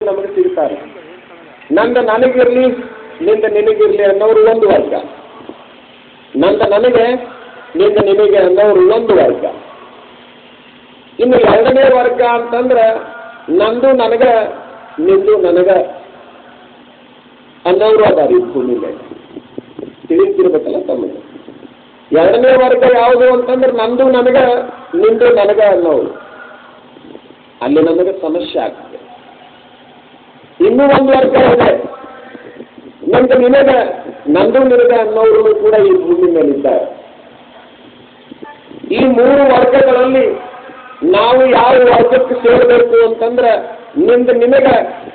ನಮಗೆ ಸಿಗ್ತಾರೆ. ನಂದ ನನಗಿರಲಿ ನಿಂದ ನಿನಗಿರಲಿ ಅನ್ನೋರು ಒಂದು ವರ್ಗ, ನಂದ ನನಗೆ ನಿಂದ ನಿನಗೆ ಅನ್ನೋರು ಒಂದು ವರ್ಗ. ಇನ್ನು ಎರಡನೇ ವರ್ಗ ಅಂತಂದ್ರೆ ನಂದು ನನಗ ನಿಂದು ನನಗ ಅನ್ನೋರು ಅದಾರ ಈ ಭೂಮಿ ಮೇಲೆ. ತಿಳಿತಿರ್ಬೇಕಲ್ಲ ತಮಗೆ. ಎರಡನೇ ವರ್ಗ ಯಾವುದು ಅಂತಂದ್ರೆ ನಂದು ನನಗ ನಿಂದು ನನಗ ಅನ್ನೋರು. ಅಲ್ಲಿ ನಮಗೆ ಸಮಸ್ಯೆ ಆಗ್ತದೆ. ಇನ್ನೂ ಒಂದು ವರ್ಗ ಇದೆ, ನಂದು ನಿನಗ ನಂದು ನಿನಗ ಅನ್ನೋರು ಕೂಡ ಈ ಭೂಮಿ ಮೇಲಿದ್ದಾರೆ. ಈ ಮೂರು ವರ್ಗಗಳಲ್ಲಿ ನಾವು ಯಾವ ವರ್ಗಕ್ಕೆ ಸೇರಬೇಕು ಅಂತಂದ್ರೆ ನಿಂದ ನಿನಗ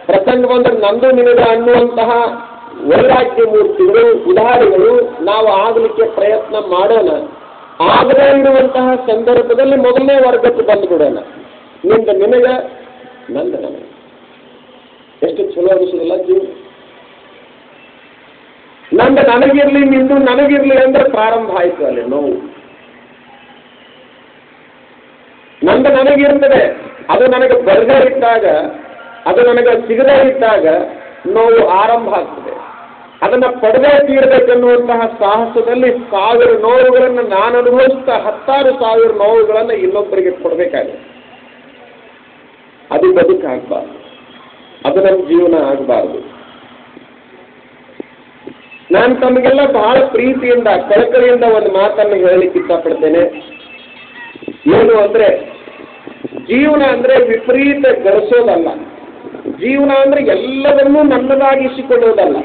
ಪ್ರಸಂಗ ಬಂದ್ರೆ ನಂದು ನಿನಗ ಅನ್ನುವಂತಹ ವೈರಾಗ್ಯ ಮೂರ್ತಿಗಳು ಉದಾಹರಣೆಗಳು ನಾವು ಆಗಲಿಕ್ಕೆ ಪ್ರಯತ್ನ ಮಾಡೋಣ. ಆಗದೇ ಇರುವಂತಹ ಸಂದರ್ಭದಲ್ಲಿ ಮೊದಲನೇ ವರ್ಗಕ್ಕೆ ಬಂದುಬಿಡೋಣ, ನಿಂದ ನಿನಗ ನಂದ ನನಗ. ಎಷ್ಟು ಚಲೋ ಅನಿಸೋದಿಲ್ಲ ಜೀವ. ನಂದ ನನಗಿರ್ಲಿ ನಿಂದು ನನಗಿರ್ಲಿ ಅಂದ್ರೆ ಪ್ರಾರಂಭ ಆಯ್ತು ಅಲ್ಲಿ ನೋವು. ನಂದ ನನಗಿರ್ತದೆ, ಅದು ನನಗೆ ಬರದೇ ಇದ್ದಾಗ, ಅದು ನನಗೆ ಸಿಗದೇ ಇದ್ದಾಗ ನೋವು ಆರಂಭ ಆಗ್ತದೆ. ಅದನ್ನ ಪಡೆದೇ ತೀರಬೇಕೆನ್ನುವಂತಹ ಸಾಹಸದಲ್ಲಿ 1000 ನೋವುಗಳನ್ನು ನಾನು ಅನುಭವಿಸ್ತಾ 10,000 ನೋವುಗಳನ್ನು ಇನ್ನೊಬ್ಬರಿಗೆ ಕೊಡಬೇಕಾಗಿದೆ. ಅದು ಬದುಕಾಗಬಾರ್ದು, ಅದು ನಮ್ಮ ಜೀವನ ಆಗಬಾರ್ದು. ನಾನು ತಮಗೆಲ್ಲ ಬಹಳ ಪ್ರೀತಿಯಿಂದ ಕಳಕಳಿಯಿಂದ ಒಂದು ಮಾತನ್ನು ಹೇಳಲಿಕ್ಕೆ ಇಷ್ಟಪಡ್ತೇನೆ. ಏನು ಅಂದ್ರೆ, ಜೀವನ ಅಂದ್ರೆ ವಿಪರೀತ ಗಳಿಸೋದಲ್ಲ, ಜೀವನ ಅಂದ್ರೆ ಎಲ್ಲವನ್ನೂ ನನ್ನದಾಗಿಸಿಕೊಳ್ಳೋದಲ್ಲ.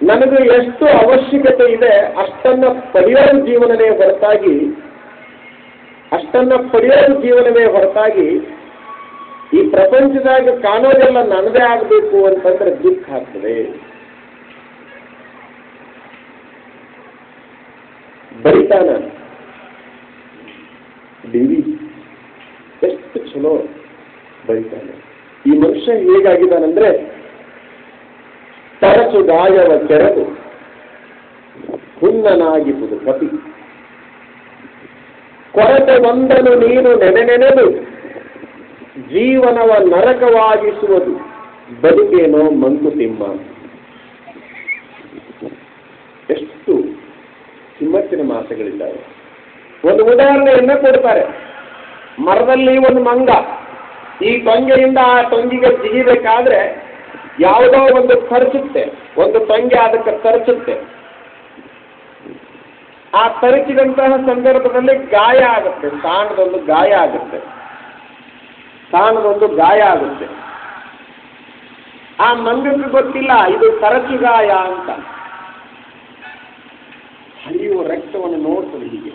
ನನಗೆ ಎಷ್ಟು ಅವಶ್ಯಕತೆ ಇದೆ ಅಷ್ಟನ್ನ ಪಡೆಯೋದು ಜೀವನವೇ ಹೊರತಾಗಿ, ಈ ಪ್ರಪಂಚದಾಗ ಕಾಣೋದೆಲ್ಲ ನನ್ನದೇ ಆಗಬೇಕು ಅಂತಂದ್ರೆ ದುಃಖ ಆಗ್ತದೆ. ಬರಿತಾನ ಡಿವಿ ಎಷ್ಟು ಚಲೋ ಬರಿತಾನೆ. ಈ ಮನುಷ್ಯ ಹೇಗಾಗಿದ್ದಾನಂದ್ರೆ, ತರಚು ಗಾಯವ ಕೆರೆದು ಹುನ್ನನಾಗಿರುವುದು ಕಪಿ, ಕೊರತೆ ಒಂದನು ನೀನು ನೆನೆದು ಜೀವನವ ನರಕವಾಗಿಸುವುದು ಬದುಕೇನೋ ಮಂಕುತಿಮ್ಮ. ಎಷ್ಟು ಕಿಮ್ಮತ್ತಿನ ಮಾತುಗಳಿದ್ದಾವೆ. ಒಂದು ಉದಾಹರಣೆಯನ್ನ ಕೊಡ್ತಾರೆ. ಮರದಲ್ಲಿ ಒಂದು ಮಂಗ, ಈ ಟೊಂಗೆಯಿಂದ ಆ ಟೊಂಗಿಗೆ ಜಿಗಿಬೇಕಾದ್ರೆ ಯಾವುದೋ ಒಂದು ತರಚುತ್ತೆ, ಒಂದು ಟೊಂಗೆ ಅದಕ್ಕೆ ತರಚುತ್ತೆ. ಆ ತರಚಿದಂತಹ ಸಂದರ್ಭದಲ್ಲಿ ಗಾಯ ಆಗುತ್ತೆ, ಸಾಣದೊಂದು ಗಾಯ ಆಗುತ್ತೆ. ಆ ಮಂಗಕ್ಕೆ ಗೊತ್ತಿಲ್ಲ ಇದು ತರಚು ಗಾಯ ಅಂತ. ಹರಿಯುವ ರಕ್ತವನ್ನು ನೋಡ್ತದೆ, ಹೀಗೆ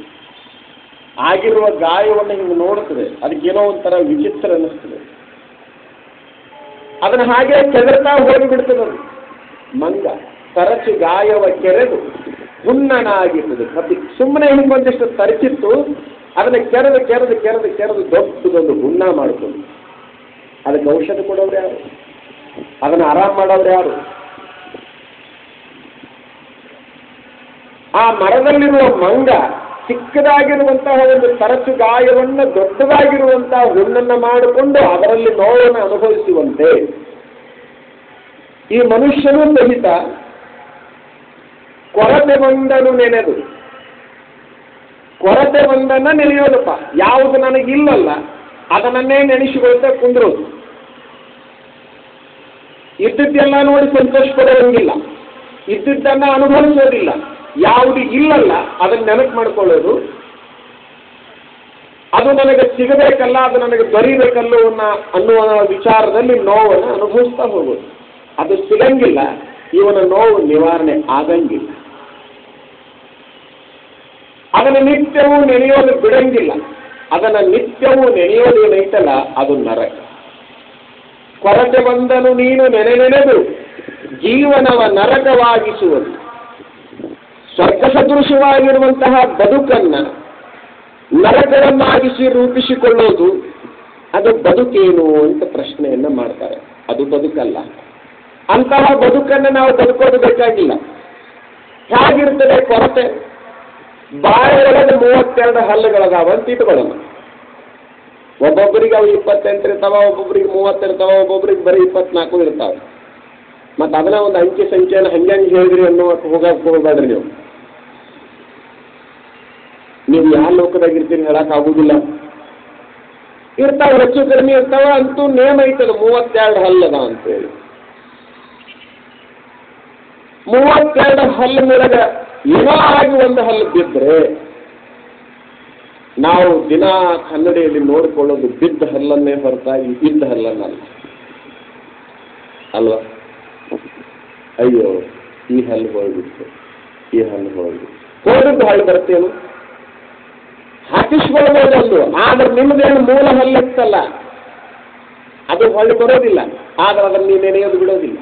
ಆಗಿರುವ ಗಾಯವನ್ನು ಹಿಂಗೆ ನೋಡ್ತದೆ. ಅದಕ್ಕೇನೋ ಒಂಥರ ವಿಚಿತ್ರ ಅನ್ನಿಸ್ತದೆ. ಅದನ್ನ ಹಾಗೆ ಕೆದರ್ತಾ ಹೋಗಿಬಿಡ್ತದದು ಮಂಗ. ತರಚು ಗಾಯವ ಕೆರೆದು ಹುನ್ನನಾಗಿರ್ತದೆ ಕಪಿ. ಸುಮ್ಮನೆ ಹಿಂಗೊಂದಿಷ್ಟು ತರಚಿತ್ತು, ಅದನ್ನ ಕೆರೆದು ದೊಡ್ಡದೊಂದು ಹುನ್ನ ಮಾಡ್ಕೊಂಡು ಅದಕ್ಕೆ ಔಷಧ ಕೊಡೋರು ಯಾರು? ಅದನ್ನ ಆರಾಮ್ ಮಾಡೋರು ಯಾರು? ಆ ಮರದಲ್ಲಿರುವ ಮಂಗ ಚಿಕ್ಕದಾಗಿರುವಂತಹ ಒಂದು ತರಚು ಗಾಯವನ್ನು ದೊಡ್ಡದಾಗಿರುವಂತಹ ಹುಣ್ಣನ್ನು ಮಾಡಿಕೊಂಡು ಅದರಲ್ಲಿ ನೋವನ್ನು ಅನುಭವಿಸುವಂತೆ ಈ ಮನುಷ್ಯನೂ ಸಹಿತ ಕೊರತೆ ಬಂದನು ನೆನೆದು, ಕೊರತೆ ಬಂದನ್ನ ನೆನೆಯೋದಪ್ಪ. ಯಾವುದು ನನಗಿಲ್ಲಲ್ಲ ಅದನ್ನೇ ನೆನೆಸಿಕೊಳ್ತಾ ಕುಂದ್ರೋದು. ಇದ್ದದ್ದೆಲ್ಲ ನೋಡಿ ಸಂತೋಷ ಪಡೋಂಗಿಲ್ಲ, ಇದ್ದದ್ದನ್ನ ಅನುಭವಿಸೋದಿಲ್ಲ. ಯಾವುದು ಇಲ್ಲಲ್ಲ ಅದನ್ನ ನೆನಪು ಮಾಡ್ಕೊಳ್ಳೋದು. ಅದು ನನಗೆ ಸಿಗಬೇಕಲ್ಲ, ಅದು ನನಗೆ ದೊರೀಬೇಕಲ್ಲ ಅನ್ನುವ ವಿಚಾರದಲ್ಲಿ ನೋವನ್ನು ಅನುಭವಿಸ್ತಾ ಹೋಗೋದು. ಅದು ಸಿಗಂಗಿಲ್ಲ, ಇವನ ನೋವು ನಿವಾರಣೆ ಆಗಂಗಿಲ್ಲ. ಅದನ್ನು ನಿತ್ಯವೂ ನೆನೆಯೋದು ಬಿಡಂಗಿಲ್ಲ. ಅದನ್ನು ನಿತ್ಯವೂ ನೆನೆಯೋದು ಏನೈತಲ್ಲ ಅದು ನರಕ. ಕೊರತೆ ಬಂದನು ನೀನು ನೆನೆದು ಜೀವನವ ನರಕವಾಗಿಸುವುದು. ಸ್ವರ್ಗ ಸದೃಶವಾಗಿರುವಂತಹ ಬದುಕನ್ನ ನರಕವನ್ನಾಗಿಸಿ ರೂಪಿಸಿಕೊಳ್ಳೋದು ಅದು ಬದುಕೇನು ಅಂತ ಪ್ರಶ್ನೆಯನ್ನ ಮಾಡ್ತಾರೆ. ಅದು ಬದುಕಲ್ಲ. ಅಂತಹ ಬದುಕನ್ನು ನಾವು ಬದುಕೋದು ಬೇಕಾಗಿಲ್ಲ. ಹೇಗಿರ್ತದೆ ಕೊರತೆ? ಬಾಯಿ ಒಳಗೆ 32 ಹಲ್ಲುಗಳದಾವ ಅಂತ ಇಟ್ಕೊಳ್ಳೋಣ. ಒಬ್ಬೊಬ್ಬರಿಗೆ ಅವು 28 ಇರ್ತಾವ, ಒಬ್ಬೊಬ್ಬರಿಗೆ 30 ಇರ್ತಾವ, ಒಬ್ಬೊಬ್ಬರಿಗೆ ಬರೀ 24 ಇರ್ತಾವೆ. ಮತ್ತು ಅದನ್ನ ಒಂದು ಅಂಕಿ ಸಂಖ್ಯೆಯನ್ನು ಹಂಗೆ ಹೇಳಿದ್ರಿ ಅನ್ನೋ ಹೋಗಕ್ಕೆ ಹೋಗ್ಬೇಡ್ರಿ. ನೀವು ಯಾವ ಲೋಕದಾಗಿರ್ತೀರಿ ಹೇಳಕ್ಕಾಗುದಿಲ್ಲ. ಇರ್ತಾವ, ಹೆಚ್ಚು ಕಡಿಮೆ ಇರ್ತಾವ. ಅಂತೂ ನೇಮ ಐತದ 32 ಹಲ್ಲದ ಅಂತೇಳಿ. 32 ಹಲ್ಲಿನೊಳಗ ಏನೋ ಆಗಿ ಒಂದು ಹಲ್ಲು ಬಿದ್ದರೆ ನಾವು ದಿನ ಕನ್ನಡಿಯಲ್ಲಿ ನೋಡಿಕೊಳ್ಳೋದು ಬಿದ್ದ ಹಲ್ಲನ್ನೇ ಹೊರತಾಗಿ ಇದ್ದ ಹಲ್ಲನ್ನಲ್ಲ ಅಲ್ವಾ? ಅಯ್ಯೋ ಈ ಹಲ್ಲು ಹೋಗ್ಬಿಡ್ತು, ಈ ಹಲ್ಲು ಹೋಗ್ಬಿಡ್ತು, ಹೋಗಿದ್ದು ಹಲ್ಲು ಬರ್ತೇನು ಹಾಕಿಸ್ಕೊಳ್ಬೋದೊಂದು. ಆದ್ರೆ ನಿಮ್ದೇನು ಮೂಲ ಹಲ್ಲಿತ್ತಲ್ಲ ಅದು ಹೊಳ್ಳಿ ಬರೋದಿಲ್ಲ. ಆದ್ರೆ ಅದನ್ನು ನೀವು ನೆನೆಯೋದು ಬಿಡೋದಿಲ್ಲ.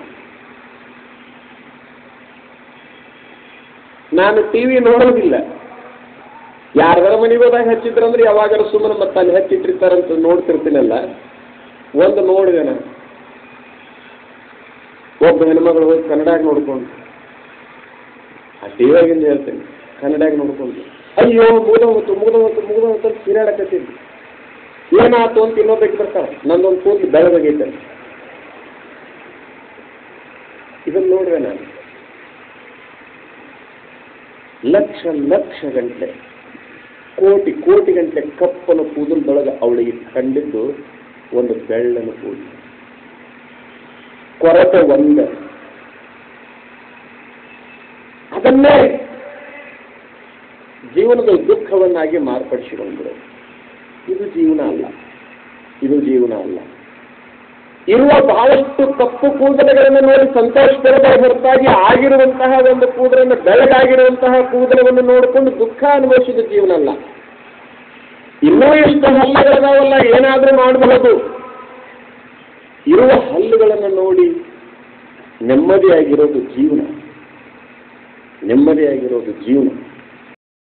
ನಾನು ಟಿವಿ ನೋಡೋದಿಲ್ಲ. ಯಾರ್ದಾರ ಮನೆಗೆ ಹೋದಾಗ ಹಚ್ಚಿದ್ರಂದ್ರೆ ಯಾವಾಗಾರ ಸುಮ್ಮನೆ ಮತ್ತೆ ಅಲ್ಲಿ ಹಚ್ಚಿಟ್ಟಿರ್ತಾರಂತ ನೋಡ್ತಿರ್ತೀನಲ್ಲ. ಒಂದು ನೋಡಿದೆ ನಾನು, ಒಬ್ಬ ಹೆಣ್ಮಗಳು ಹೋಗಿ ಕನ್ನಡಾಗ ನೋಡ್ಕೊಂಡು, ಆ ಟಿವಿಯಾಗಿಂದ ಹೇಳ್ತೇನೆ, ಕನ್ನಡಾಗ ನೋಡ್ಕೊಂಡು ಅಯ್ಯೋ ಮುಗಿದೋತು ತಿರಾಡಕತ್ತೀನಿ. ಏನಾಯ್ತು ಅಂತ ಇನ್ನೊಬ್ಬಕ್ಕೆ ಬರ್ತಾವ, ನಂದೊಂದು ಕೂದಲು ಬೆಳಗಾಗೈತೆ. ಇದನ್ನು ನೋಡ್ರೆ ನಾನು ಲಕ್ಷ ಗಂಟೆ ಕೋಟಿ ಗಂಟೆ ಕಪ್ಪನ ಕೂದಲದೊಳಗೆ ಅವಳಿಗೆ ಕಂಡಿದ್ದು ಒಂದು ಬೆಳ್ಳನ ಕೂದಲು, ಕೊರತೆ ಒಂದ. ಅದನ್ನೇ ಜೀವನದ ದುಃಖವನ್ನಾಗಿ ಮಾರ್ಪಡಿಸಿಕೊಂಡ್ರು. ಇದು ಜೀವನ ಅಲ್ಲ, ಇದು ಜೀವನ ಅಲ್ಲ. ಇರುವ ಬಹಳಷ್ಟು ಕಪ್ಪು ಕೂದಲುಗಳನ್ನು ನೋಡಿ ಸಂತೋಷ ಪಡೆದ ಹೊರತಾಗಿ ಆಗಿರುವಂತಹ ಒಂದು ಕೂದಲನ್ನು, ಬೆಳಗಾಗಿರುವಂತಹ ಕೂದಲವನ್ನು ನೋಡಿಕೊಂಡು ದುಃಖ ಅನುಭವಿಸಿದ ಜೀವನ ಅಲ್ಲ. ಇನ್ನೂ ಎಷ್ಟು ಹಲ್ಲುಗಳದಾವಲ್ಲ, ಏನಾದರೂ ಮಾಡಬಹುದು. ಇರುವ ಹಲ್ಲುಗಳನ್ನು ನೋಡಿ ನೆಮ್ಮದಿಯಾಗಿರೋದು ಜೀವನ, ನೆಮ್ಮದಿಯಾಗಿರೋದು ಜೀವನ.